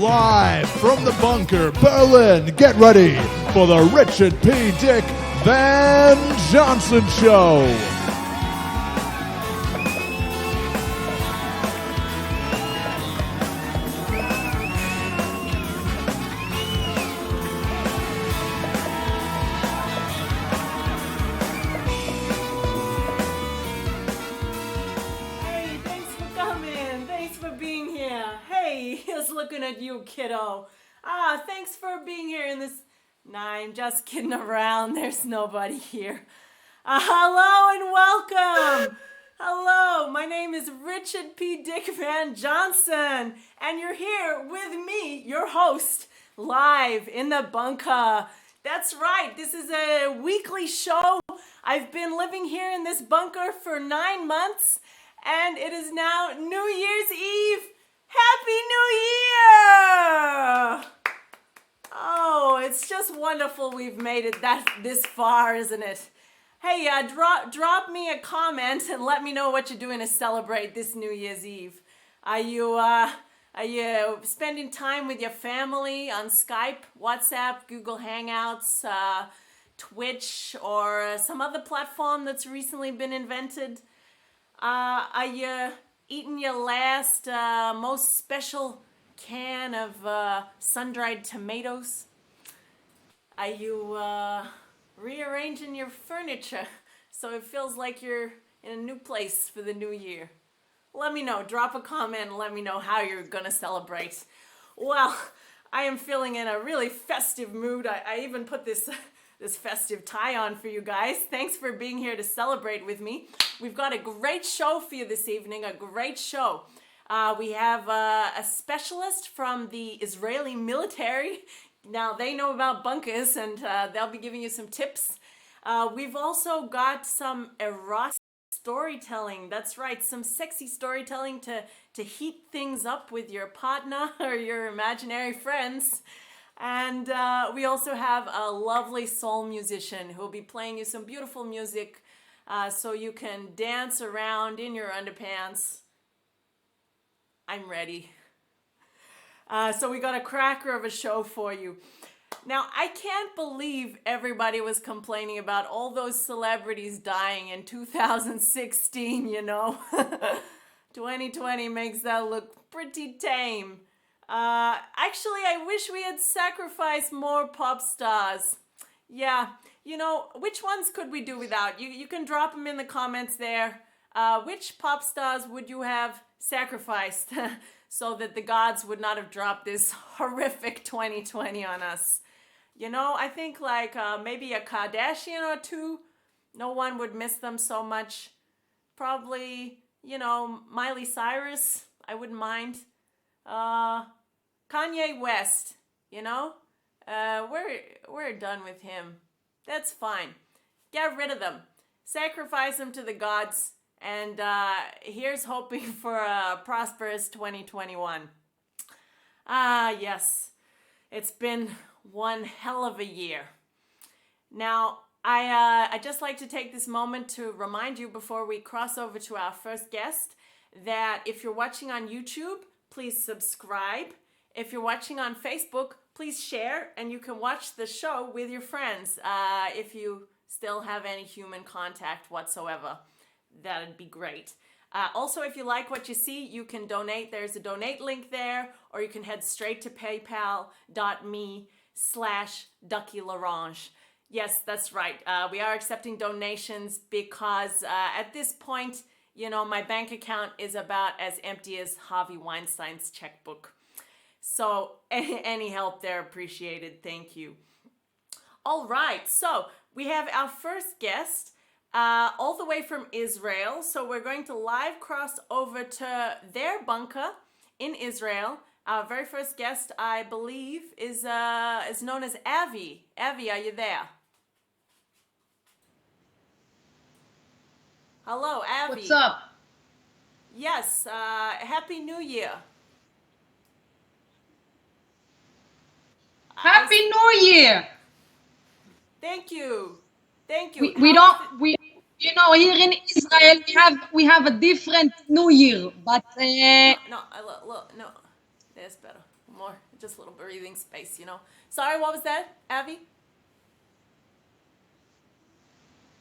live from the bunker, Berlin. Get ready for the Richard P. Dick Van Johnson Show. At you, kiddo. Thanks for being here in this. Nah, I'm just kidding around. There's nobody here. Hello and welcome. Hello, my name is Richard P. Dick Van Johnson, and you're here with me, your host, live in the bunker. That's right. This is a weekly show. I've been living here in this bunker for 9 months, and it is now New Year's Eve. Happy New Year! Oh, it's just wonderful we've made it this far, isn't it? Hey, drop me a comment and let me know what you're doing to celebrate this New Year's Eve. Are you spending time with your family on Skype, WhatsApp, Google Hangouts, Twitch, or some other platform that's recently been invented? Are you eating your last, most special can of sun-dried tomatoes? Are you rearranging your furniture so it feels like you're in a new place for the new year? Let me know. Drop a comment and let me know how you're going to celebrate. Well, I am feeling in a really festive mood. I even put this festive tie on for you guys. Thanks for being here to celebrate with me. We've got a great show for you this evening, a great show. We have a specialist from the Israeli military. Now, they know about bunkers, and they'll be giving you some tips. We've also got some erotic storytelling. That's right, some sexy storytelling to heat things up with your partner or your imaginary friends. And we also have a lovely soul musician who will be playing you some beautiful music so you can dance around in your underpants. I'm ready. So we got a cracker of a show for you. Now, I can't believe everybody was complaining about all those celebrities dying in 2016, you know. 2020 makes that look pretty tame. Actually, I wish we had sacrificed more pop stars. Yeah, you know, which ones could we do without? You can drop them in the comments there. Which pop stars would you have sacrificed so that the gods would not have dropped this horrific 2020 on us? You know, I think like maybe a Kardashian or two. No one would miss them so much. Probably, you know, Miley Cyrus. I wouldn't mind. Kanye West, you know, we're done with him. That's fine. Get rid of them. Sacrifice them to the gods. And here's hoping for a prosperous 2021. Yes, it's been one hell of a year. Now, I just like to take this moment to remind you before we cross over to our first guest that if you're watching on YouTube, please subscribe. If you're watching on Facebook, please share, and you can watch the show with your friends if you still have any human contact whatsoever. That'd be great. Also, if you like what you see, you can donate. There's a donate link there, or you can head straight to paypal.me/DuckyLarange. Yes, that's right. We are accepting donations because at this point, you know, my bank account is about as empty as Harvey Weinstein's checkbook. So any help there appreciated. Thank you. All right. So we have our first guest all the way from Israel. So we're going to live cross over to their bunker in Israel. Our very first guest, I believe, is known as Avi. Avi, are you there? Hello, Avi. What's up? Yes, Happy New Year. Happy New Year. Thank you. Thank you. We you know, here in Israel we have a different New Year, but no, look, no, that's better. More, just a little breathing space, you know. Sorry, what was that, Avi?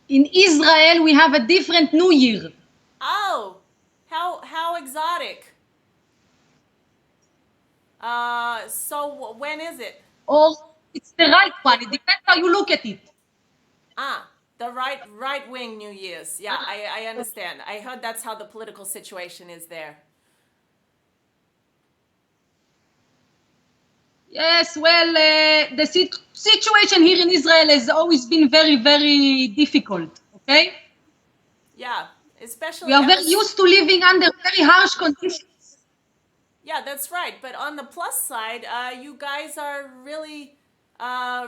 In Israel, we have a different New Year. Oh, how exotic. So when is it? Or it's the right one. It depends how you look at it. The right wing New Year's. Yeah, I understand. I heard that's how the political situation is there. Yes, well, the situation here in Israel has always been very, very difficult, okay? Yeah, especially We are very used to living under very harsh conditions. Yeah, that's right. But on the plus side, you guys are really,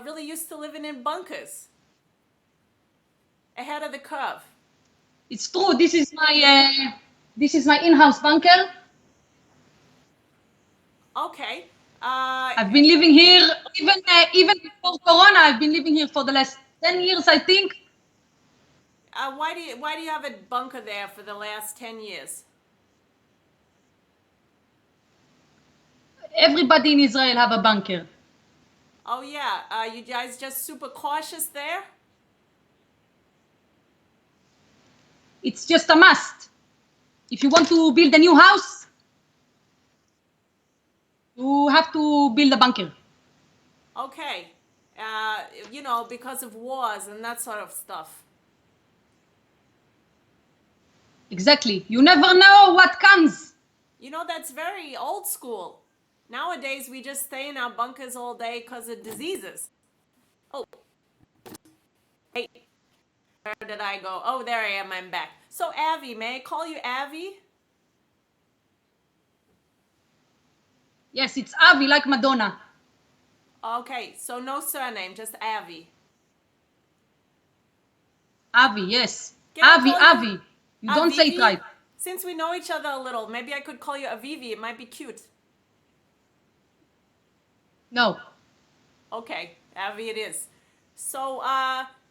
really used to living in bunkers, ahead of the curve. It's true. This is my in-house bunker. Okay. I've been living here even before Corona. I've been living here for the last 10 years, I think. Why do you have a bunker there for the last 10 years? Everybody in Israel have a bunker. Oh yeah, you guys just super cautious there? It's just a must. If you want to build a new house, you have to build a bunker. Okay. You know, because of wars and that sort of stuff. Exactly. You never know what comes. You know, that's very old school. Nowadays, we just stay in our bunkers all day because of diseases. Oh. Hey, where did I go? Oh, there I am. I'm back. So, Avi, may I call you Avi? Yes, it's Avi, like Madonna. Okay, so no surname, just Avi. Avi, yes. Can I Avi, call Avi. You don't say it Avivi? right. Since we know each other a little, maybe I could call you Avivi. It might be cute. No. Okay, Avi it is. So,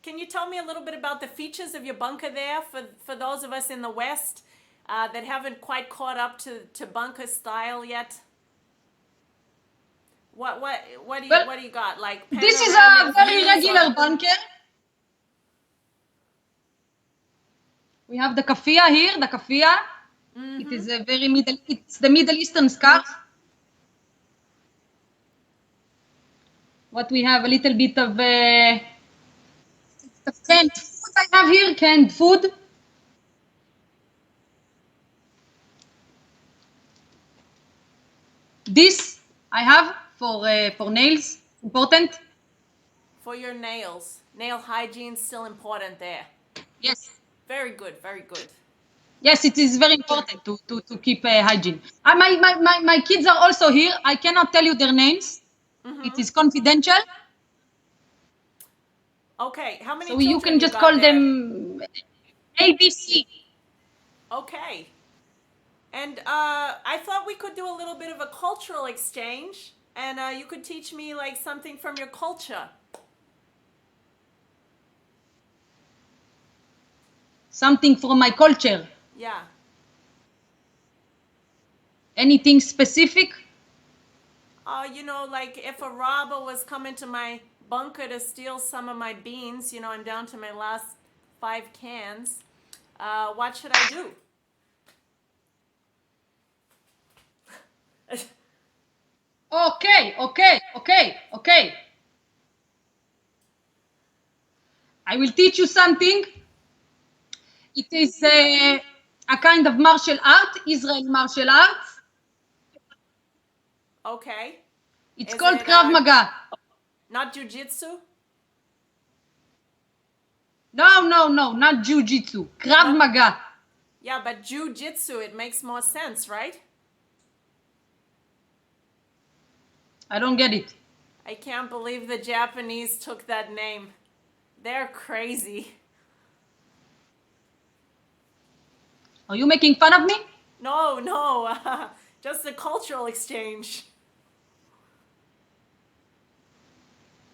can you tell me a little bit about the features of your bunker there for those of us in the West that haven't quite caught up to bunker style yet? What do you got? Like This is a panoramic very views regular or- bunker. We have the kafia here, the kafia. It is a very it's the Middle Eastern scarf. What we have a little bit of canned food I have here, canned food. This I have for nails, important. for your nails. Nail hygiene still important there. Yes. Very good, very good. Yes, it is very important to keep hygiene. My kids are also here. I cannot tell you their names. It is confidential. Okay, how many So children you can just got call there? them ABC. Okay. And I thought we could do a little bit of a cultural exchange, and you could teach me like something from your culture. Something from my culture. Yeah. Anything specific? You know, like if a robber was coming to my bunker to steal some of my beans, you know, I'm down to my last 5 cans. What should I do? Okay. I will teach you something. It is a kind of martial art, Israeli martial arts. Okay. It's Is called it, Krav Maga. Not jujitsu? No, not Jiu-Jitsu. Krav Maga. Yeah, but jujitsu, it makes more sense, right? I don't get it. I can't believe the Japanese took that name. They're crazy. Are you making fun of me? No, just a cultural exchange.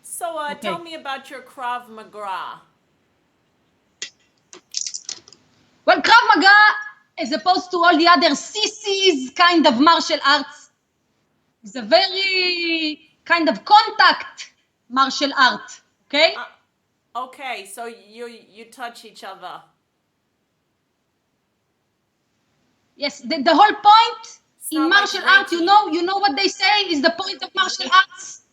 So, Okay. tell me about your Krav Maga. Well, Krav Maga, as opposed to all the other CC's kind of martial arts, It's a very kind of contact martial art, okay? Okay, so you touch each other. Yes, the whole point in not like martial art, Reiki. you know what they say is the point of martial arts?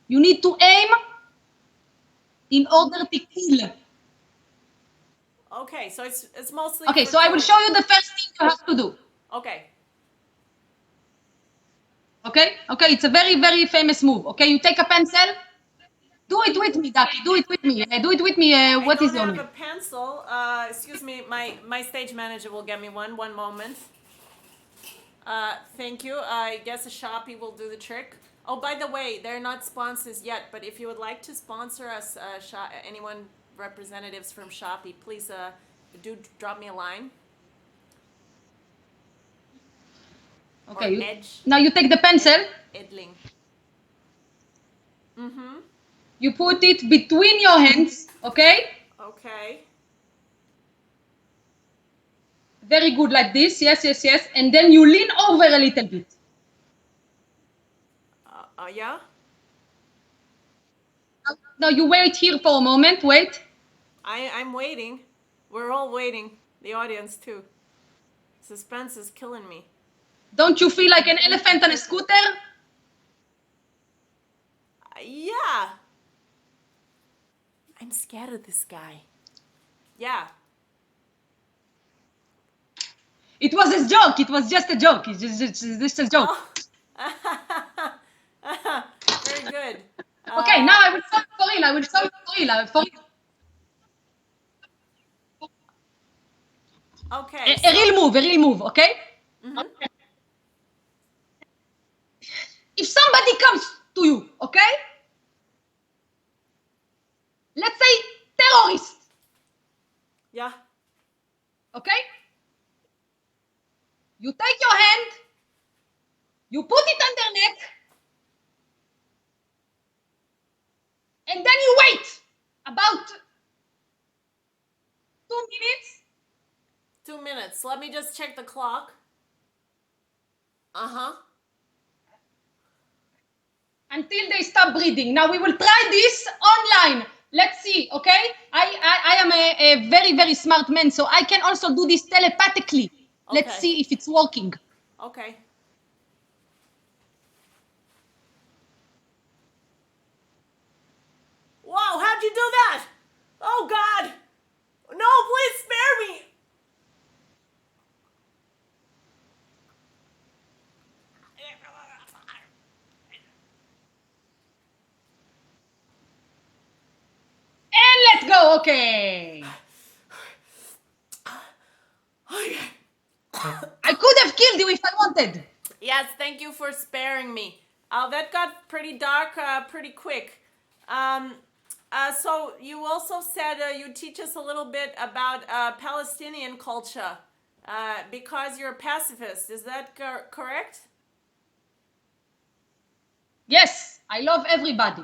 You need to aim in order to kill. Okay, so it's mostly Okay, for so I will killing. show you the first thing you have to do. Okay. Okay, it's a very, very famous move. Okay, you take a pencil. Do it with me, Ducky. Do it with me. Do it with me. What is your I don't name? have a pencil. Excuse me, my stage manager will get me one. One moment. Thank you. I guess a Shopee will do the trick. Oh, by the way, they're not sponsors yet, but if you would like to sponsor us, anyone representatives from Shopee, please do drop me a line. Okay. Now you take the pencil. Edling. You put it between your hands. Okay. Okay. Very good, like this. Yes. And then you lean over a little bit. Yeah. Now you wait here for a moment. Wait. I'm waiting. We're all waiting. The audience too. Suspense is killing me. Don't you feel like an elephant on a scooter? Yeah. I'm scared of this guy. Yeah. It was a joke. It was just a joke. It's just a joke. Oh. Very good. Okay, now I will show you for real. I will show you for real. Okay. A real move, okay? Okay. If somebody comes to you, okay? Let's say terrorist, Yeah. okay? You take your hand, you put it on their neck, and then you wait about 2 minutes. 2 minutes. Let me just check the clock. Uh-huh. Until they stop breathing. Now we will try this online. Let's see, okay? I am a very, very smart man, so I can also do this telepathically. Okay. Let's see if it's working. Okay. Wow, how'd you do that? Oh, God. No, please spare me. And let's go, okay. I could have killed you if I wanted. Yes, thank you for sparing me. That got pretty dark pretty quick. So you also said you teach us a little bit about Palestinian culture because you're a pacifist. Is that correct? Yes, I love everybody.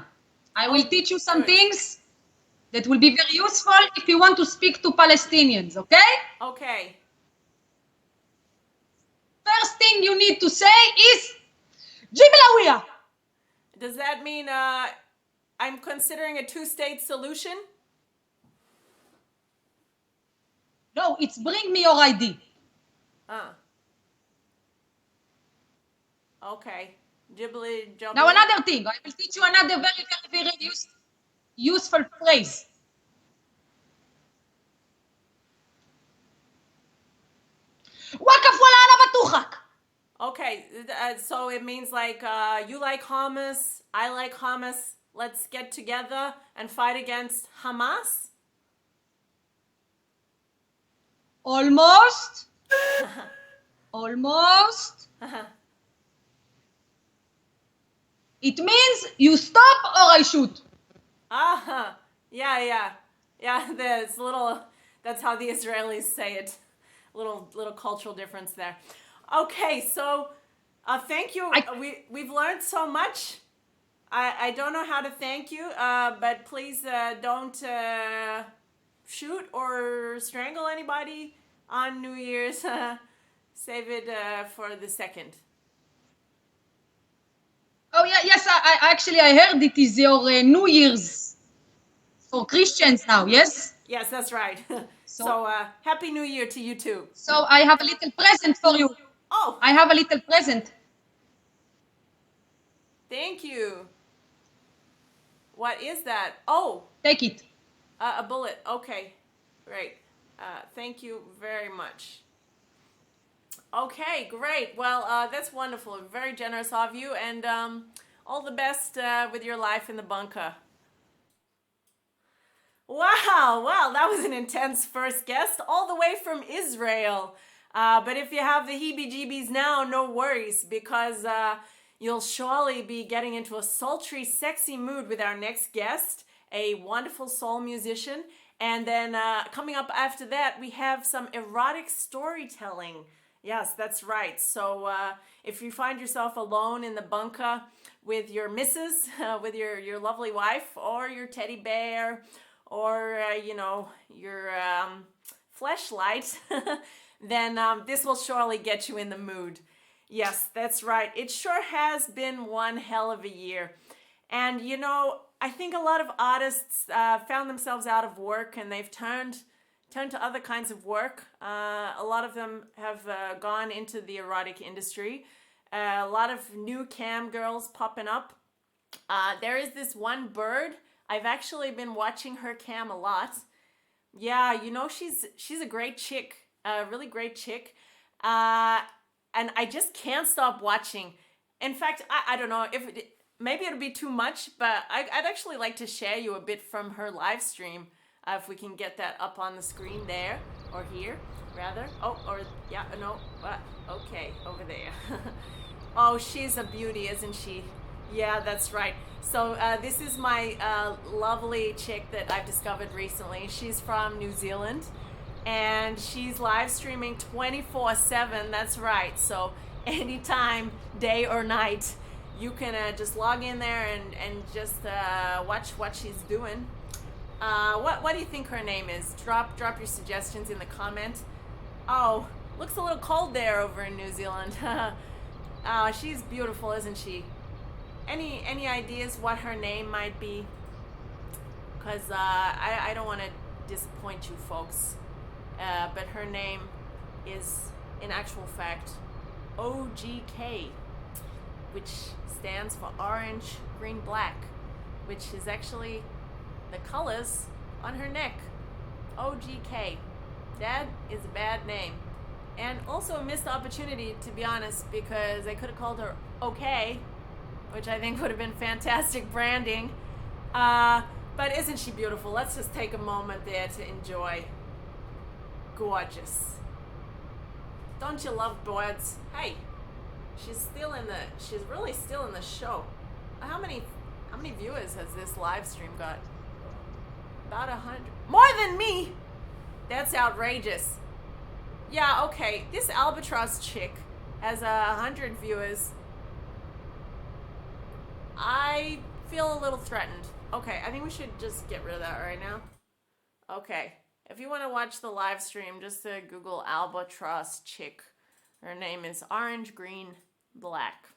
I will teach you some things that will be very useful if you want to speak to Palestinians, okay? Okay. First thing you need to say is Jiblawiya. Does that mean I'm considering a two-state solution? No, it's bring me your ID. Okay. Ghibli, jubbly. Now another thing, I will teach you another very, very, very useful phrase. Wakaf wala ana batuchak. Okay, so it means like you like hummus, I like hummus. Let's get together and fight against Hamas. Almost. Almost. It means you stop or I shoot. Yeah. There's little. That's how the Israelis say it. Little cultural difference there. Okay, so thank you. We've learned so much. I don't know how to thank you, but please don't shoot or strangle anybody. on New Year's. Save it for the 2nd. Oh yeah, yes. I actually I heard it is your New Year's for Christians now. Yes. Yes, that's right. So Happy New Year to you too. So I have a little present for you. Oh, I have a little present. thank you. What is that? Oh, Take it. a bullet. Okay, great. Thank you very much. Okay, great. Well, that's wonderful. Very generous of you, and all the best with your life in the bunker. Wow, well, that was an intense first guest, all the way from Israel. But if you have the heebie-jeebies now, no worries, because you'll surely be getting into a sultry, sexy mood with our next guest, a wonderful soul musician. And then coming up after that, we have some erotic storytelling. Yes, that's right. So if you find yourself alone in the bunker with your missus, with your lovely wife, or your teddy bear, or, your fleshlight, then this will surely get you in the mood. Yes, that's right. It sure has been one hell of a year. And, I think a lot of artists found themselves out of work, and they've turned to other kinds of work. A lot of them have gone into the erotic industry. A lot of new cam girls popping up. There is this one bird. I've actually been watching her cam a lot. Yeah, she's a great chick, a really great chick. And I just can't stop watching. In fact, I don't know if maybe it'll be too much, but I'd actually like to share you a bit from her live stream. If we can get that up on the screen there, or here, rather. Oh, or, yeah, no, okay, over there. Oh, she's a beauty, isn't she? Yeah, that's right. So this is my lovely chick that I've discovered recently. She's from New Zealand, and she's live streaming 24/7. That's right. So anytime, day or night, you can just log in there and just watch what she's doing. What do you think her name is? Drop your suggestions in the comment. Oh, looks a little cold there over in New Zealand. Oh, she's beautiful, isn't she? Any ideas what her name might be? Because I don't want to disappoint you folks. But her name is, in actual fact, OGK, which stands for orange, green, black, which is actually the colors on her neck. OGK. That is a bad name. And also a missed opportunity, to be honest, because I could have called her OK, which I think would have been fantastic branding. But isn't she beautiful? Let's just take a moment there to enjoy. Gorgeous. Don't you love birds? Hey, she's really still in the show. How many viewers has this live stream got? About 100. More than me! That's outrageous. Yeah, okay. This albatross chick has 100 viewers. I feel a little threatened. Okay, I think we should just get rid of that right now. Okay. If you want to watch the live stream, just Google albatross chick. Her name is Orange, Green, Black.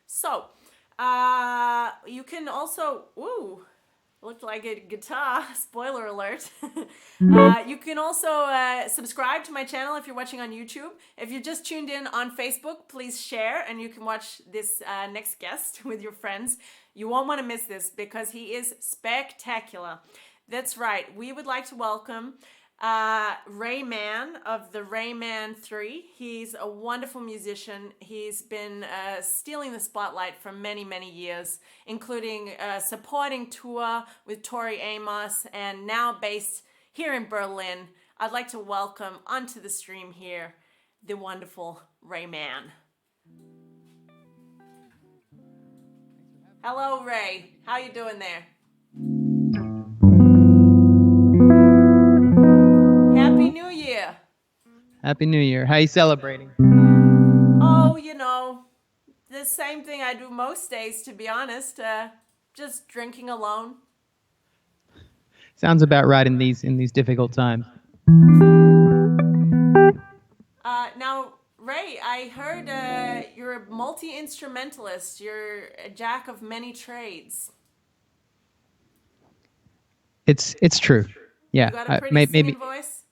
So, you can also... Ooh, looked like a guitar. Spoiler alert. You can also subscribe to my channel if you're watching on YouTube. If you just tuned in on Facebook, please share, and you can watch this next guest with your friends. You won't want to miss this because he is spectacular. That's right. We would like to welcome Ray Mann of the Ray Mann 3. He's a wonderful musician. He's been stealing the spotlight for many, many years, including a supporting tour with Tori Amos, and now based here in Berlin. I'd like to welcome onto the stream here the wonderful Ray Mann. Hello, Ray. How you doing there? Happy New Year. Happy New Year. How you celebrating? Oh, the same thing I do most days, to be honest. Just drinking alone. Sounds about right in these difficult times. Now, Ray, I heard you're a multi-instrumentalist. You're a jack of many trades. It's true. Yeah. You got a pretty singing voice?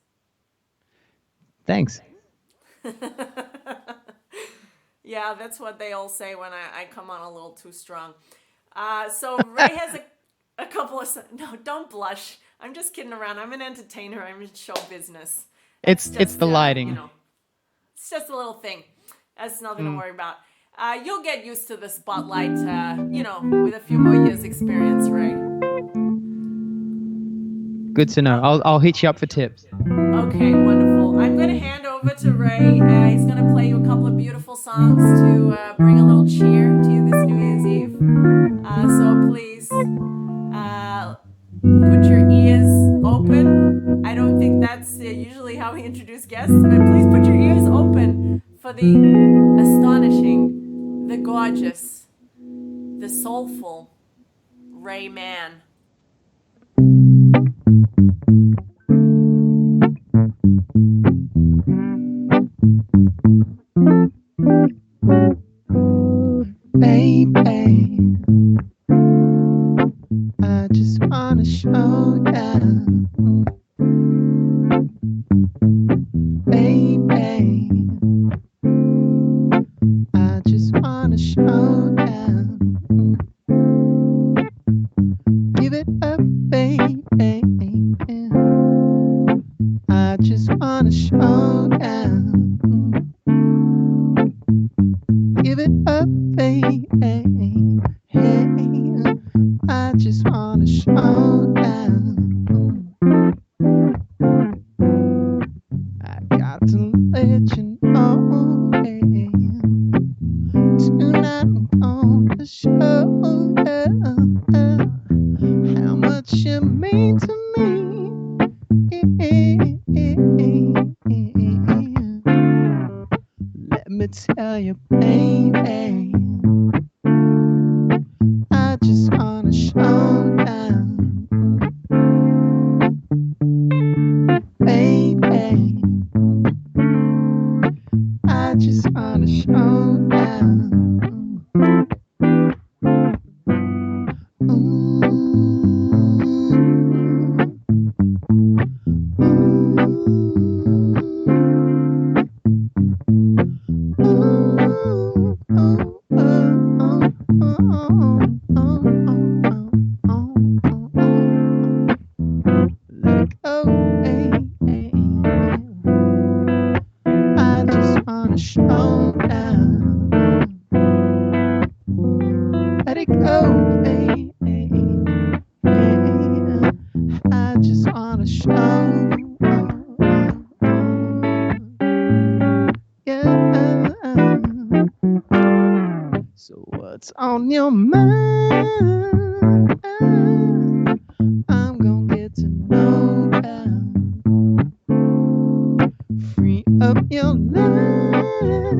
Thanks. Yeah, that's what they all say when I come on a little too strong. So Ray has a couple of... No, don't blush. I'm just kidding around. I'm an entertainer. I'm in show business. It's the lighting. You know, it's just a little thing. That's nothing to worry about. You'll get used to the spotlight, with a few more years experience, Ray. Good to know. I'll hit you up for tips. Okay, wonderful. I'm going to hand over to Ray. He's going to play you a couple of beautiful songs to bring a little cheer to you this New Year's Eve. So please put your ears open. I don't think that's usually how we introduce guests, but please put your ears open for the astonishing, the gorgeous, the soulful Ray Mann. Baby, I just wanna show ya. Baby, I just wanna show ya. Give it up, baby. I just wanna show ya. Give it up, baby. Hey, I just wanna show down. I got to let you know, hey, tonight I'm gonna show you how much you mean to me. Let me tell you, baby, I just wanna show down. Baby, I just wanna show down. What's on your mind? I'm gonna get to know you. Free up your mind.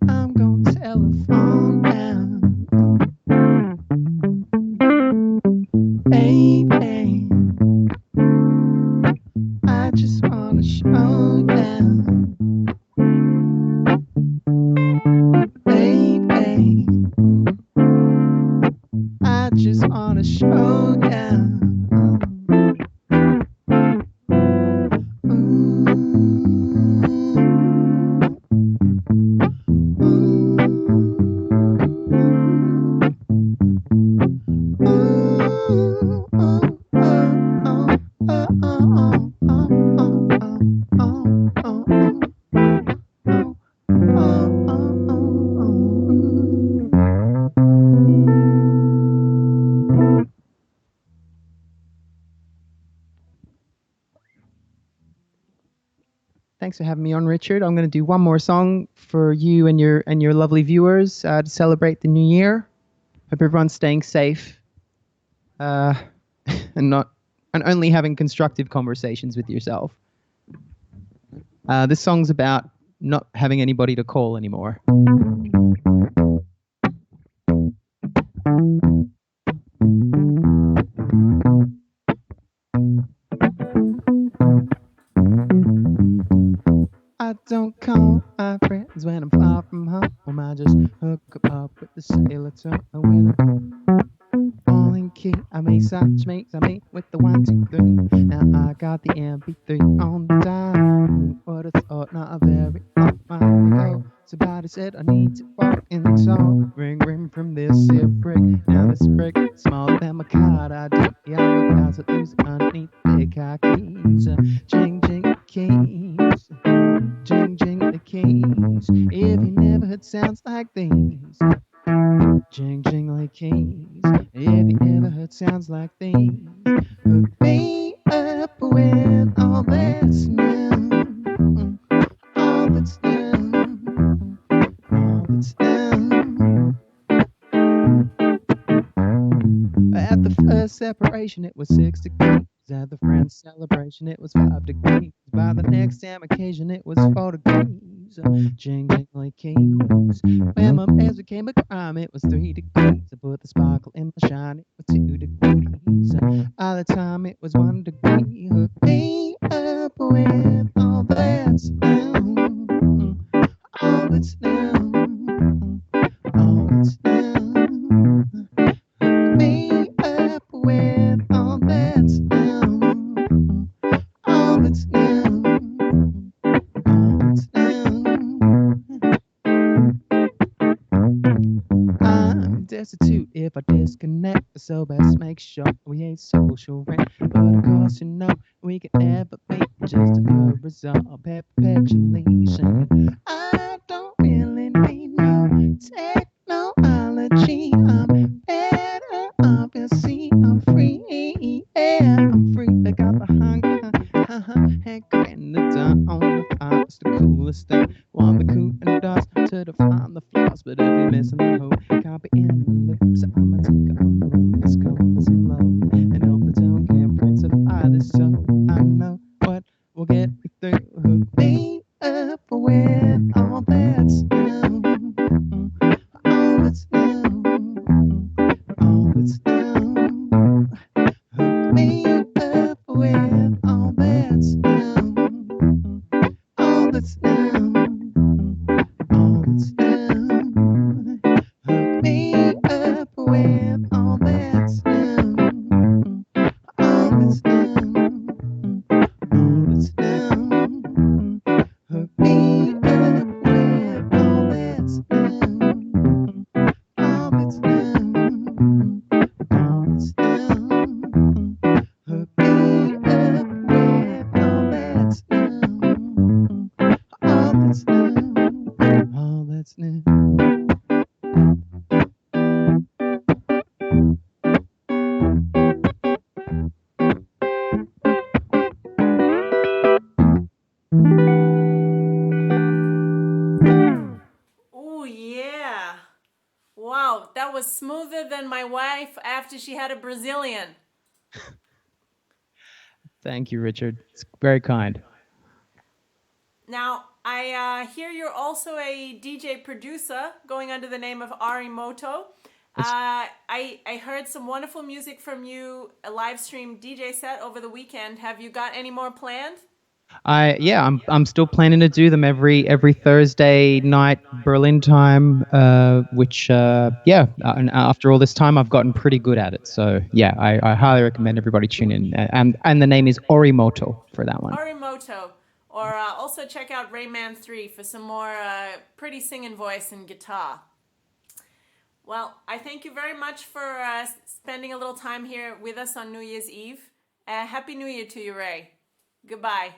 I'm gonna telephone down. Baby, I just wanna show down. I just wanna show ya. Thanks for having me on, Richard. I'm going to do one more song for you and your lovely viewers to celebrate the new year. Hope everyone's staying safe and only having constructive conversations with yourself. This song's about not having anybody to call anymore. far from home, I just hook up with the sailor tone with a falling key. I make such makes I make with the 1, 2, 3. Now I got the MP3 on the dial. Who would have thought? Not a very long time ago. Somebody said I need to walk in the tall. Ring from this here brick. Now this brick smaller than my card. I do yeah, because I lose underneath the car keys. Jing the keys. Jing the keys. If you never heard sounds like these. Jing like keys. If you ever heard sounds like these. Hook me up with all that's new. All that's new. All that's new. At the first separation, it was 6 degrees. At the friend's celebration, it was 5 degrees. By the next damn occasion, it was 4 degrees. Jing like keys. When my mess became a crime, it was 3 degrees. I put the sparkle in my shine, it was 2 degrees. All the time, it was 1 degree. Hook me up with all that's new. All that's new. All that's new. Hook me up with all that's new. All that's new. All that's new. I'm destitute if I disconnect, so best make sure we ain't social rent. But of course, you know, we can never be just a good result of perpetuation. I don't really need no technology. I'm better off, you see, I'm free. Yeah, I'm free. I got the hunger, heck, and the done on the fire. It's the coolest thing. Want the cool and dust to define the flaws, but if you're missing the hope, can't be in the loop. So I'ma take it on the road, let's go, listen low, and hope the tone can principify this. So I know what will get me through. Hook me up with all that's new, all that's new, all that's new. Hook me up with all that's new, all that's new, all that's new. Hook me up with all that's new, all that's new, all that's new. Hook me up with all that's new, all that's new, all that's new. Hook me up with all that's new, all that's new, all that's new. Oh, yeah. Wow, that was smoother than my wife after she had a Brazilian. Thank you, Richard. It's very kind. Now, I hear you're also a DJ producer going under the name of Moto. I heard some wonderful music from you, a live stream DJ set over the weekend. Have you got any more planned? I'm still planning to do them every Thursday night Berlin time, which and after all this time I've gotten pretty good at it. So yeah, I highly recommend everybody tune in. And the name is Moto for that one. Moto. Or also check out Ray Mann 3 for some more pretty singing voice and guitar. Well, I thank you very much for spending a little time here with us on New Year's Eve. Happy New Year to you, Ray. Goodbye.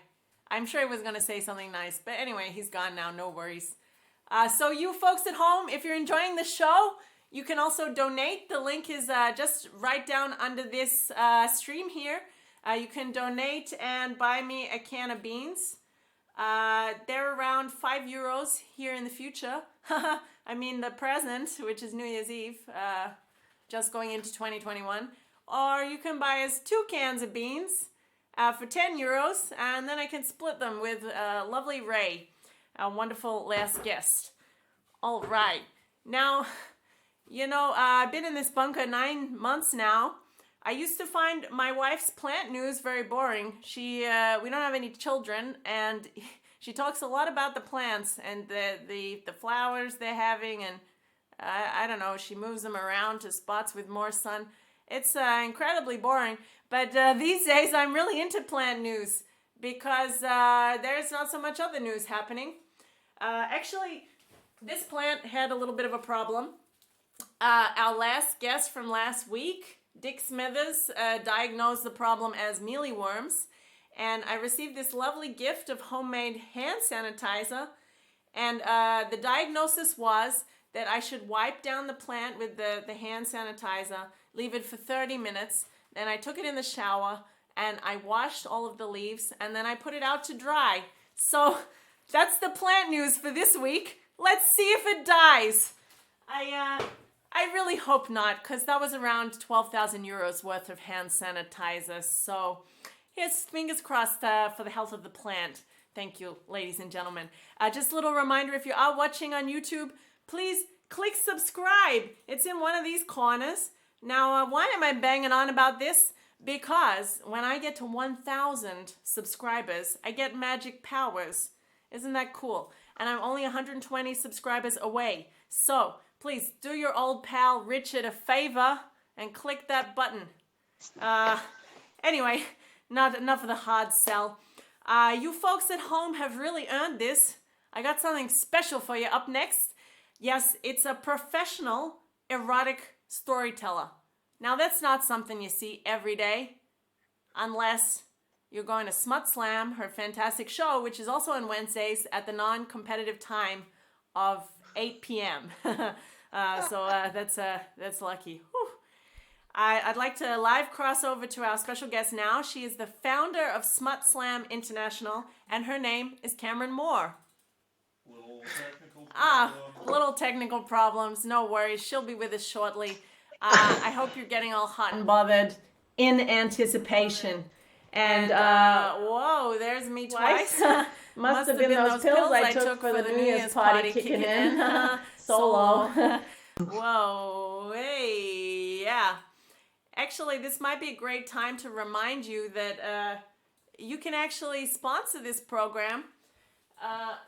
I'm sure he was going to say something nice, but anyway, he's gone now, no worries. So you folks at home, if you're enjoying the show, you can also donate. The link is just right down under this stream here. You can donate and buy me a can of beans. They're around €5 here in the future. I mean the present, which is New Year's Eve, just going into 2021. Or you can buy us 2 cans of beans for €10, and then I can split them with lovely Ray, a wonderful last guest. All right. Now, I've been in this bunker 9 months now. I used to find my wife's plant news very boring. We don't have any children, and She talks a lot about the plants and the flowers they're having, and I don't know, she moves them around to spots with more sun. It's incredibly boring, but these days I'm really into plant news because there's not so much other news happening. Actually, this plant had a little bit of a problem. Our last guest from last week, Dick Smithers, diagnosed the problem as mealeyworms, and I received this lovely gift of homemade hand sanitizer, and the diagnosis was that I should wipe down the plant with the hand sanitizer, leave it for 30 minutes, then I took it in the shower, and I washed all of the leaves, and then I put it out to dry. So that's the plant news for this week. Let's see if it dies. I really hope not, because that was around 12,000 euros worth of hand sanitizer. So here's fingers crossed for the health of the plant. Thank you, ladies and gentlemen. Just a little reminder, if you are watching on YouTube, please click subscribe. It's in one of these corners. Now, why am I banging on about this? Because when I get to 1,000 subscribers, I get magic powers. Isn't that cool? And I'm only 120 subscribers away. So please do your old pal Richard a favor and click that button. Anyway, not enough of the hard sell. You folks at home have really earned this. I got something special for you up next. Yes, it's a professional erotic storyteller. Now that's not something you see every day, unless you're going to Smut Slam, her fantastic show, which is also on Wednesdays at the non-competitive time of 8 p.m. So that's lucky. Whew. I'd like to live cross over to our special guest now. She is the founder of Smut Slam International, and her name is Cameryn Moore. Little technical problems. No worries. She'll be with us shortly. I hope you're getting all hot and bothered in anticipation. And whoa, there's me twice. Must have been those pills I took for the New Year's party kicking in. Solo. Whoa, hey, yeah. Actually, this might be a great time to remind you that you can actually sponsor this program.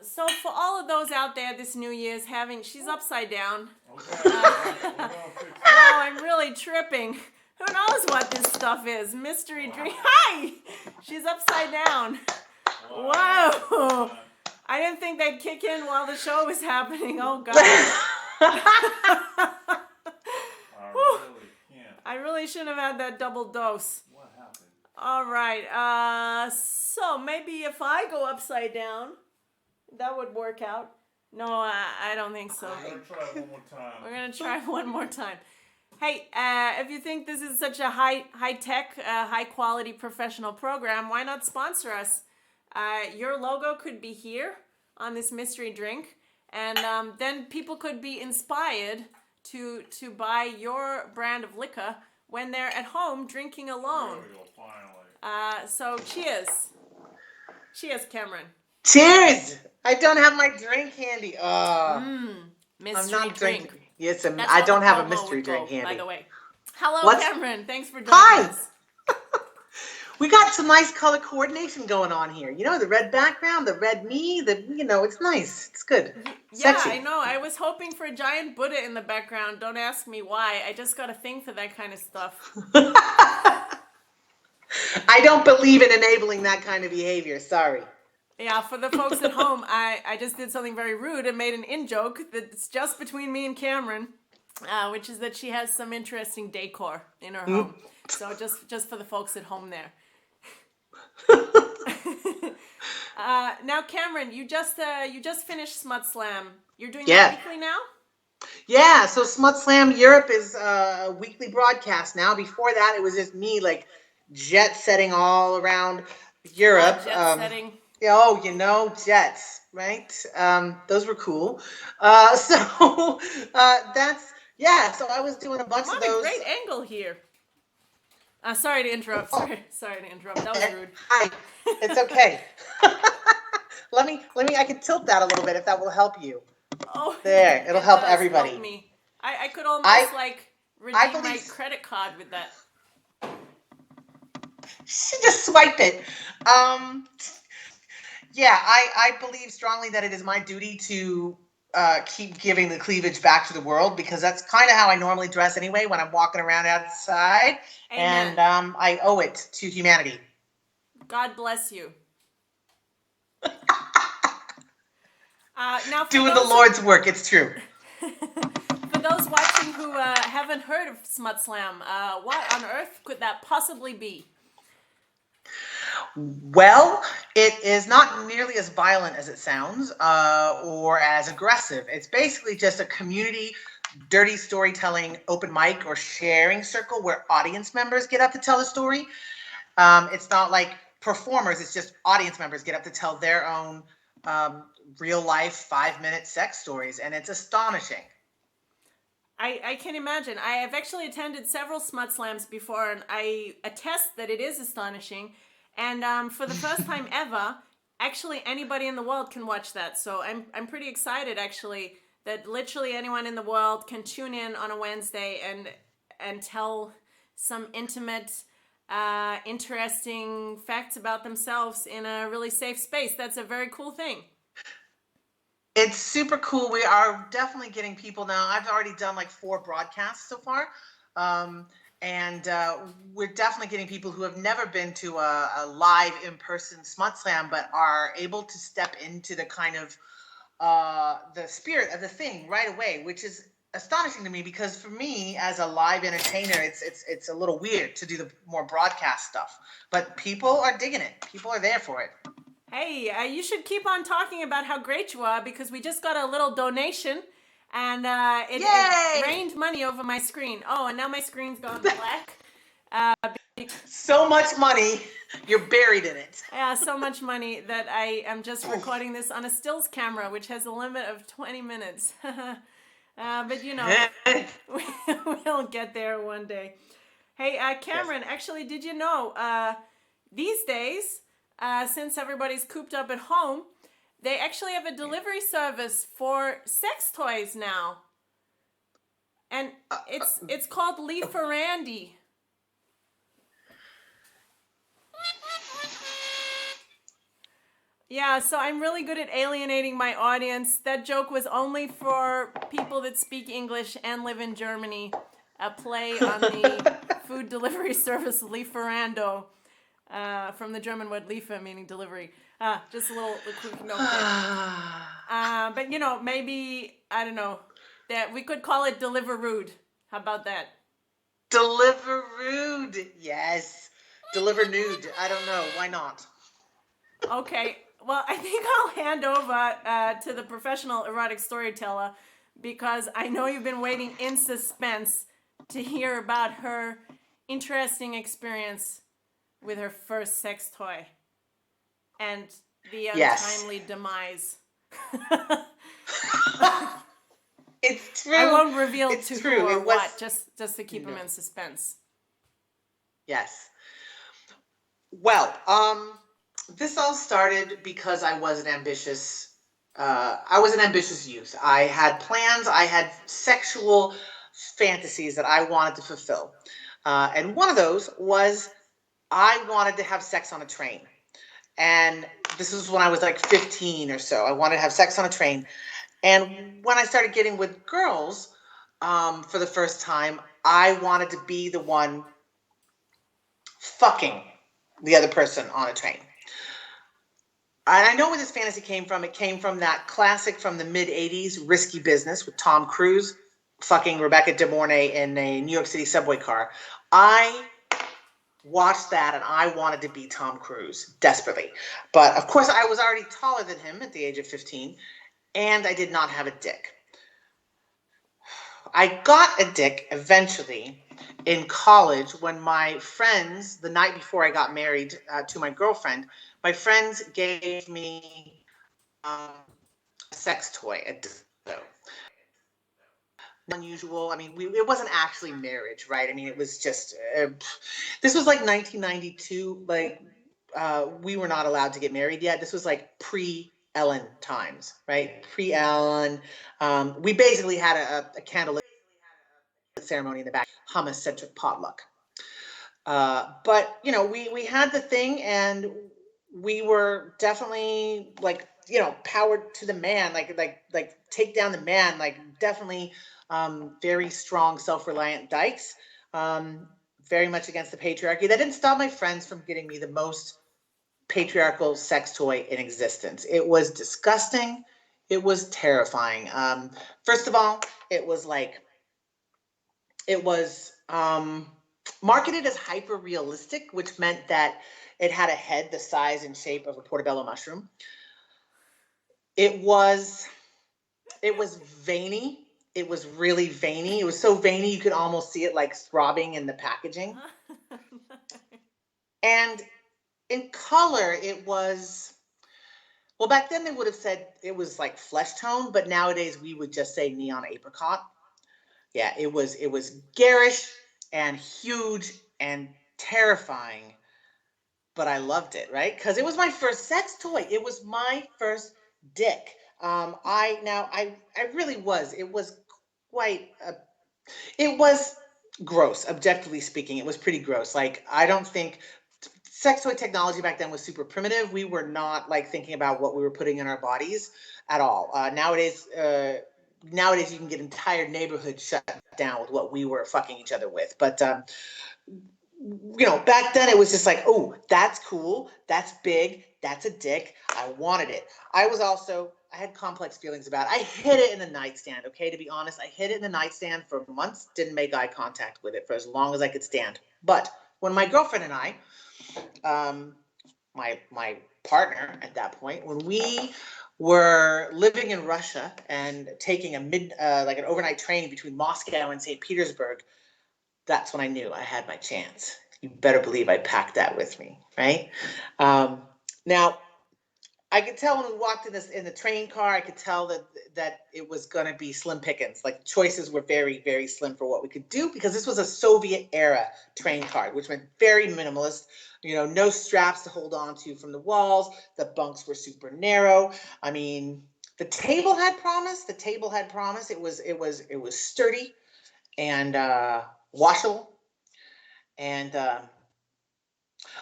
So for all of those out there this New Year's she's upside down. Oh, I'm really tripping. Who knows what this stuff is? Mystery drink. Hi! She's upside down. Whoa! I didn't think they'd kick in while the show was happening. Oh, God. I really shouldn't have had that double dose. What happened? All right. So maybe if I go upside down, that would work out. No, I don't think so. We're going to try one more time. We're going to try one more time. Hey, if you think this is such a high-tech, high-quality professional program, why not sponsor us? Your logo could be here on this mystery drink, and then people could be inspired to buy your brand of liquor when they're at home drinking alone. There we go, finally. So cheers. Cheers, Cameryn. Cheers! I don't have my drink handy. Mystery I'm not drink. drinking. Yes, That's I how don't the have a promo mystery would drink go, handy. by the way. Hello, What's- Cameryn. Thanks for joining Hi. us. We got some nice color coordination going on here. You know, the red background, the red me, it's nice. It's good. Yeah, Sexy. I know. I was hoping for a giant Buddha in the background. Don't ask me why. I just got a thing for that kind of stuff. I don't believe in enabling that kind of behavior. Sorry. Yeah, for the folks at home, I just did something very rude and made an in-joke that's just between me and Cameryn, which is that she has some interesting decor in her home. So just for the folks at home there. Now, Cameryn, you just finished Smut Slam. You're doing that weekly now? Yeah, so Smut Slam Europe is a weekly broadcast now. Before that, it was just me, like, jet setting all around Europe. Jet setting. Jets, right? Those were cool. So I was doing a bunch I'm of on those. a great angle here. Sorry to interrupt. Sorry to interrupt. That was rude. Hi. It's okay. let me. I can tilt that a little bit if that will help you. Oh, There, it'll help everybody. Help me. I could almost redeem my credit card with that. She just swipe it. Yeah, I believe strongly that it is my duty to keep giving the cleavage back to the world, because that's kind of how I normally dress anyway when I'm walking around outside. Amen. And I owe it to humanity. God bless you. Now, for Doing the those Lord's work, it's true. for those watching who haven't heard of Smut Slam, what on earth could that possibly be? Well, it is not nearly as violent as it sounds, or as aggressive. It's basically just a community dirty storytelling open mic or sharing circle where audience members get up to tell a story. It's not like performers, it's just audience members get up to tell their own real life 5-minute sex stories, and it's astonishing. I can imagine. I have actually attended several Smut Slams before, and I attest that it is astonishing. And for the first time ever, actually anybody in the world can watch that. So I'm pretty excited, actually, that literally anyone in the world can tune in on a Wednesday and tell some intimate, interesting facts about themselves in a really safe space. That's a very cool thing. It's super cool. We are definitely getting people now. I've already done like 4 broadcasts so far. And we're definitely getting people who have never been to a live in-person Smut Slam, but are able to step into the kind of the spirit of the thing right away, which is astonishing to me, because for me as a live entertainer, it's a little weird to do the more broadcast stuff. But people are digging it. People are there for it. Hey, you should keep on talking about how great you are, because we just got a little donation, and it rained money over my screen. Oh, and now my screen's gone black. So much money, you're buried in it. Yeah, so much money that I am just recording this on a stills camera, which has a limit of 20 minutes. But you know, we'll get there one day. Hey, Cameron, actually, did you know these days, since everybody's cooped up at home, they actually have a delivery service for sex toys now. And it's called Lee for Randy. Yeah, so I'm really good at alienating my audience. That joke was only for people that speak English and live in Germany. A play on the food delivery service Lieferando, from the German word Liefer, meaning delivery. Just a quick note there. But you know, maybe, I don't know, that we could call it Deliverrude. How about that? Deliverrude, yes. Deliver nude. I don't know. Why not? Okay, well, I think I'll hand over to the professional erotic storyteller, because I know you've been waiting in suspense to hear about her interesting experience with her first sex toy and the untimely demise. It's true. I won't reveal it's to true. who or It was... what, just to keep them in suspense. Yes. Well, this all started because I was an ambitious youth. I had plans. I had sexual fantasies that I wanted to fulfill. And one of those was I wanted to have sex on a train. And this was when I was like 15 or so. I wanted to have sex on a train. And when I started getting with girls for the first time, I wanted to be the one fucking the other person on a train. And I know where this fantasy came from. It came from that classic from the mid-'80s, Risky Business, with Tom Cruise fucking Rebecca De Mornay in a New York City subway car. I watched that and I wanted to be Tom Cruise desperately. But of course, I was already taller than him at the age of 15, and I did not have a dick. I got a dick eventually in college when my friends, the night before I got married to my girlfriend, my friends gave me a sex toy, a dildo. Unusual. I mean, it wasn't actually marriage, right? I mean, it was just, this was like 1992. Like, we were not allowed to get married yet. This was like pre-Ellen times, right? Pre-Ellen. We basically had a candlelit ceremony in the back, hummus-centric potluck. But, you know, we had the thing, and we were definitely like, you know, powered to the man, like take down the man, like definitely very strong, self-reliant dykes, very much against the patriarchy. That didn't stop my friends from getting me the most patriarchal sex toy in existence. It was disgusting. It was terrifying. First of all, it was marketed as hyper realistic, which meant that it had a head the size and shape of a portobello mushroom. It was veiny. It was really veiny. It was so veiny you could almost see it like throbbing in the packaging. And in color, it was, well, back then they would have said it was like flesh tone, but nowadays we would just say neon apricot. Yeah, it was garish and huge and terrifying, but I loved it, right? Because it was my first sex toy. It was my first dick. I really was. It was quite it was gross, objectively speaking. It was pretty gross. Like, I don't think sex toy technology back then was super primitive. We were not like thinking about what we were putting in our bodies at all. Nowadays you can get entire neighborhoods shut down with what we were fucking each other with. But you know, back then it was just like, oh, that's cool, that's big, that's a dick, I wanted it. I had complex feelings about it. I hid it in the nightstand, okay, to be honest. I hid it in the nightstand for months, didn't make eye contact with it for as long as I could stand. But when my girlfriend and I, my partner at that point, when we were living in Russia and taking an overnight train between Moscow and St. Petersburg, that's when I knew I had my chance. You better believe I packed that with me, right? Now, I could tell when we walked in the train car, I could tell that it was going to be slim pickings. Like, choices were very, very slim for what we could do, because this was a Soviet era train car, which meant very minimalist. You know, no straps to hold on to from the walls. The bunks were super narrow. I mean, the table had promise. It was sturdy and washable, and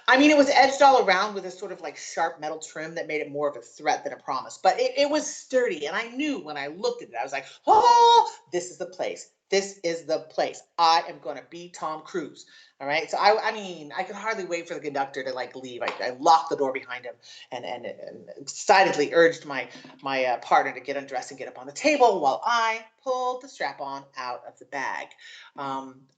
I mean, it was edged all around with a sort of like sharp metal trim that made it more of a threat than a promise. But it was sturdy, and I knew when I looked at it, I was like, oh, this is the place. This is the place. I am going to be Tom Cruise. All right. So I mean, I could hardly wait for the conductor to like leave. I locked the door behind him and excitedly urged my partner to get undressed and get up on the table while I pulled the strap on out of the bag.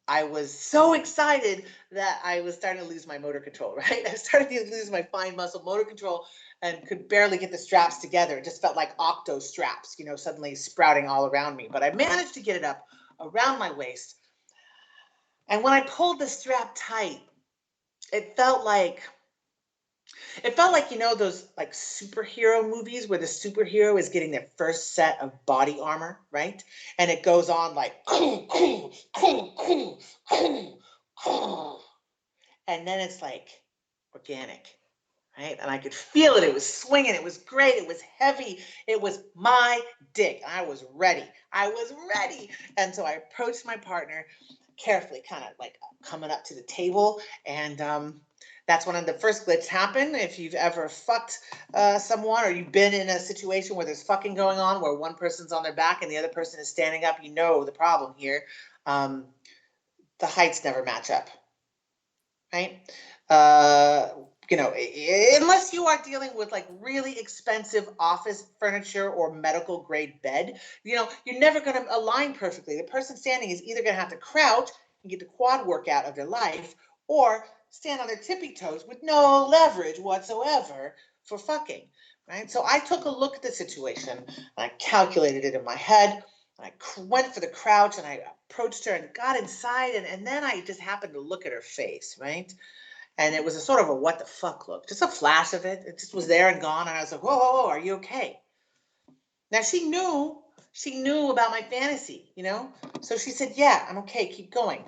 I was so excited that I was starting to lose my motor control, right? I started to lose my fine muscle motor control and could barely get the straps together. It just felt like octo straps, you know, suddenly sprouting all around me. But I managed to get it up around my waist. And when I pulled the strap tight, it felt like, you know, those like superhero movies where the superhero is getting their first set of body armor, right? And it goes on like, and then it's like organic, right? And I could feel it. It was swinging. It was great. It was heavy. It was my dick. I was ready. And so I approached my partner carefully, kind of like coming up to the table. And that's when the first glitch happened. If you've ever fucked someone, or you've been in a situation where there's fucking going on, where one person's on their back and the other person is standing up, you know the problem here. The heights never match up, right? You know, unless you are dealing with like really expensive office furniture or medical grade bed, you know, you're never going to align perfectly. The person standing is either going to have to crouch and get the quad workout of their life, or stand on their tippy toes with no leverage whatsoever for fucking, right? So I took a look at the situation and I calculated it in my head. And I went for the crouch and I approached her and got inside, and then I just happened to look at her face, right? And it was a sort of a what the fuck look, just a flash of it. It just was there and gone. And I was like, whoa, are you okay? Now she knew about my fantasy, you know? So she said, yeah, I'm okay, keep going.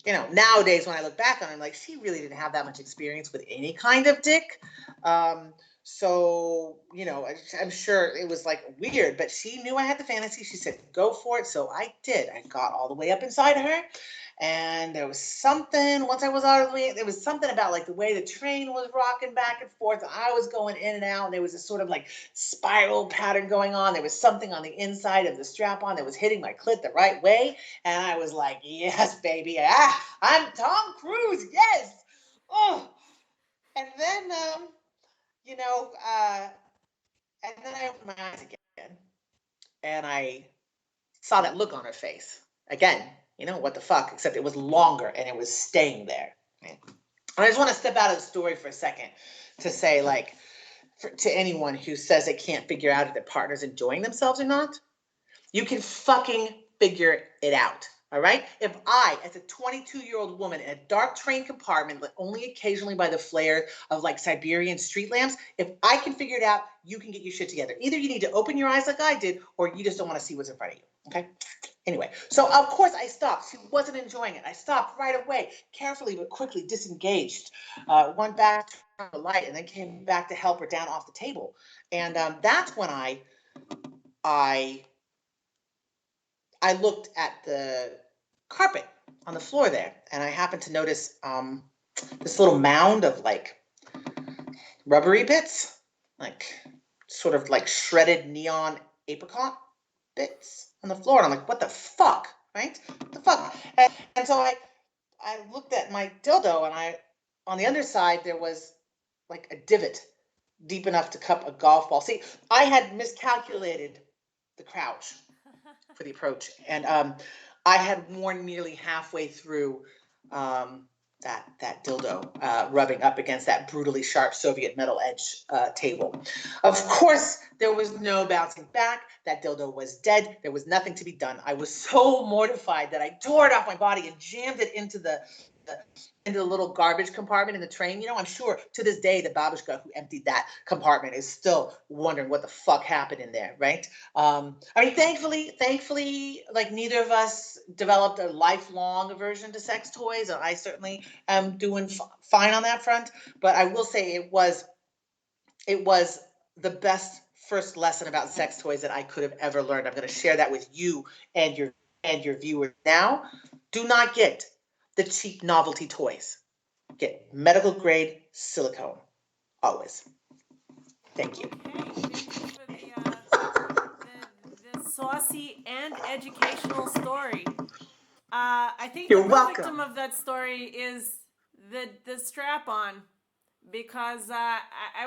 You know, nowadays when I look back on it, I'm like, she really didn't have that much experience with any kind of dick. So, I'm sure it was like weird, but she knew I had the fantasy. She said, go for it. So I did. I got all the way up inside of her. And there was something, once I was out of the way, there was something about like the way the train was rocking back and forth. I was going in and out. And there was this sort of like spiral pattern going on. There was something on the inside of the strap on that was hitting my clit the right way. And I was like, yes, baby. I'm Tom Cruise. Yes. Oh. And then, and then I opened my eyes again and I saw that look on her face. Again, what the fuck, except it was longer and it was staying there. Right? And I just want to step out of the story for a second to say, like, to anyone who says they can't figure out if their partner's enjoying themselves or not, you can fucking figure it out. All right. If I, as a 22-year-old woman in a dark train compartment, lit only occasionally by the flare of like Siberian street lamps, if I can figure it out, you can get your shit together. Either you need to open your eyes like I did, or you just don't want to see what's in front of you. Okay. Anyway, so of course I stopped. She wasn't enjoying it. I stopped right away, carefully but quickly disengaged, went back to the light, and then came back to help her down off the table. And that's when I looked at the carpet on the floor there, and I happened to notice this little mound of like rubbery bits, like sort of like shredded neon apricot bits on the floor. And I'm like, what the fuck, right? What the fuck? And so I looked at my dildo, and on the underside, there was like a divot deep enough to cup a golf ball. See, I had miscalculated the crouch for the approach, and I had worn nearly halfway through that dildo, rubbing up against that brutally sharp Soviet metal edge table. Of course, there was no bouncing back. That dildo was dead. There was nothing to be done. I was so mortified that I tore it off my body and jammed it into the little garbage compartment in the train. I'm sure to this day the babushka who emptied that compartment is still wondering what the fuck happened in there, right? Thankfully, like neither of us developed a lifelong aversion to sex toys. I certainly am doing fine on that front, but I will say it was the best first lesson about sex toys that I could have ever learned. I'm going to share that with you and your viewers now. Do not get the cheap novelty toys. Get medical grade silicone, always. Thank you. Okay, thank you for the saucy and educational story. I think You're the welcome. victim of that story is the strap-on, because I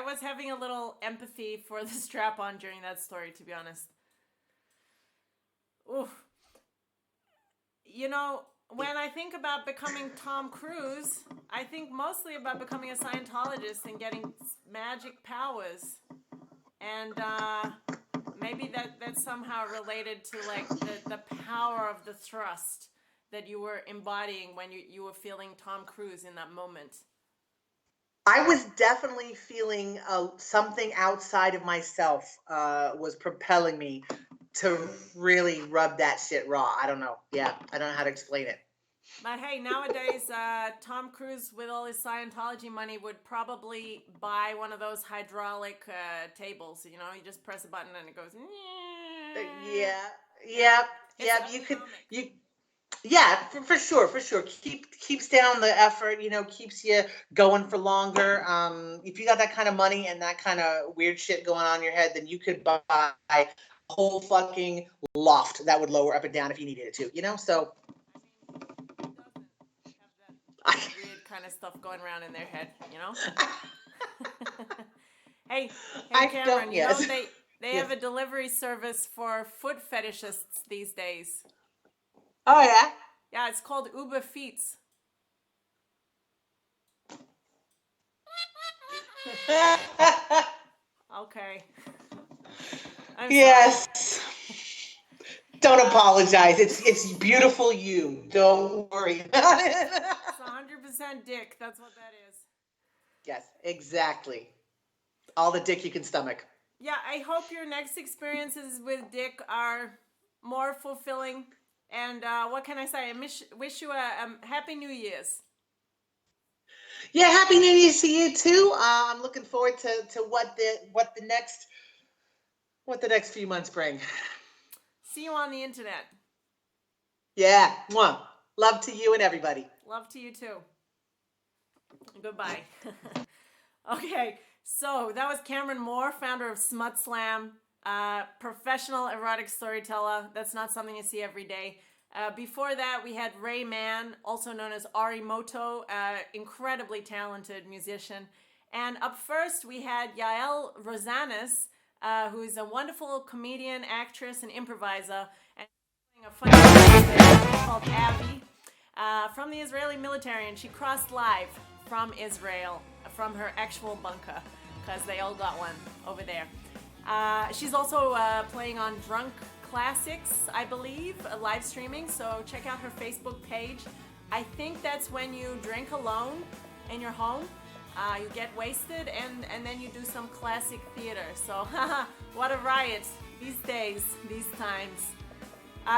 was having a little empathy for the strap-on during that story, to be honest. Oof. When I think about becoming Tom Cruise, I think mostly about becoming a Scientologist and getting magic powers. And maybe that's somehow related to like the power of the thrust that you were embodying when you were feeling Tom Cruise in that moment. I was definitely feeling something outside of myself was propelling me to really rub that shit raw. I don't know. Yeah, I don't know how to explain it. But hey, nowadays, Tom Cruise, with all his Scientology money, would probably buy one of those hydraulic tables. You just press a button and it goes. Yeah. Yeah, for sure. Keeps down the effort. Keeps you going for longer. If you got that kind of money and that kind of weird shit going on in your head, then you could buy a whole fucking loft that would lower up and down if you needed it to. So. Weird kind of stuff going around in their head, Hey, Cameryn, yes. they have a delivery service for foot fetishists these days. Oh yeah? Yeah, it's called Uber Feets. Okay. I'm yes. sorry. Don't apologize. It's beautiful you. Don't worry about it. It's 100% dick. That's what that is. Yes, exactly. All the dick you can stomach. Yeah, I hope your next experiences with dick are more fulfilling. And what can I say? I wish you a Happy New Year's. Yeah, happy New Year to you too. I'm looking forward to what the next few months bring. See you on the internet. Yeah, mwah. Love to you and everybody. Love to you too. Goodbye. Okay, so that was Cameryn Moore, founder of Smut Slam, professional erotic storyteller. That's not something you see every day. Before that, we had Ray Mann, also known as Moto, incredibly talented musician. And up first, we had Yael Rozanes, who is a wonderful comedian, actress, and improviser, and a funny character called Abby from the Israeli military, and she crossed live from Israel, from her actual bunker, because they all got one over there. She's also playing on Drunk Classics, I believe, live streaming, so check out her Facebook page. I think that's when you drink alone in your home. You get wasted and then you do some classic theater. So what a riot these days, these times.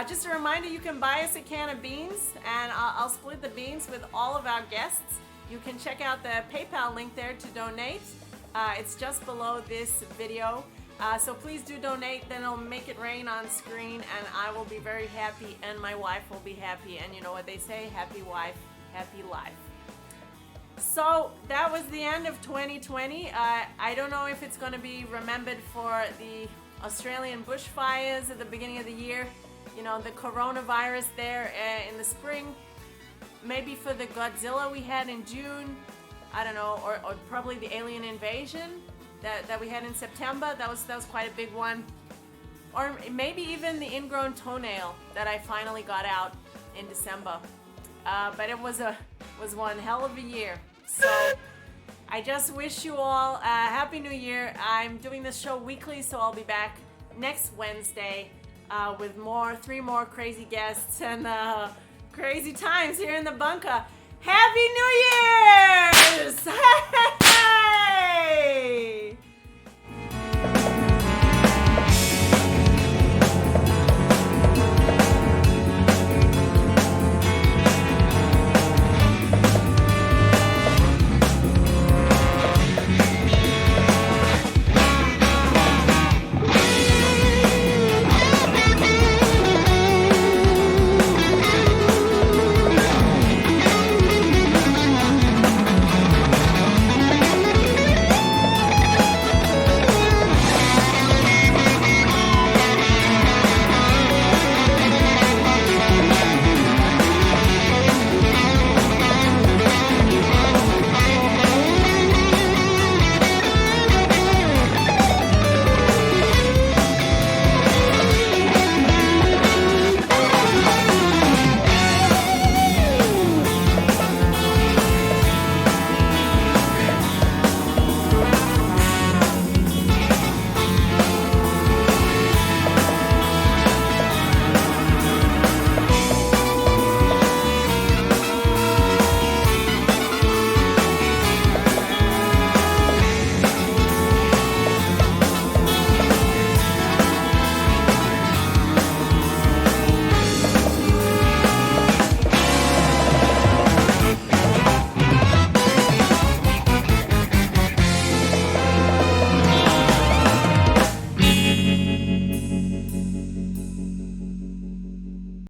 Just a reminder, you can buy us a can of beans, and I'll split the beans with all of our guests. You can check out the PayPal link there to donate. It's just below this video. So please do donate, then it'll make it rain on screen, and I will be very happy, and my wife will be happy. And you know what they say, happy wife, happy life. So that was the end of 2020. I don't know if it's going to be remembered for the Australian bushfires at the beginning of the year, you know, the coronavirus there in the spring, maybe for the Godzilla we had in June, I don't know, or probably the alien invasion that we had in September. That was quite a big one. Or maybe even the ingrown toenail that I finally got out in December. But it was one hell of a year. So I just wish you all a Happy New Year. I'm doing this show weekly, so I'll be back next Wednesday with 3 more crazy guests and crazy times here in the bunker. Happy New Year's!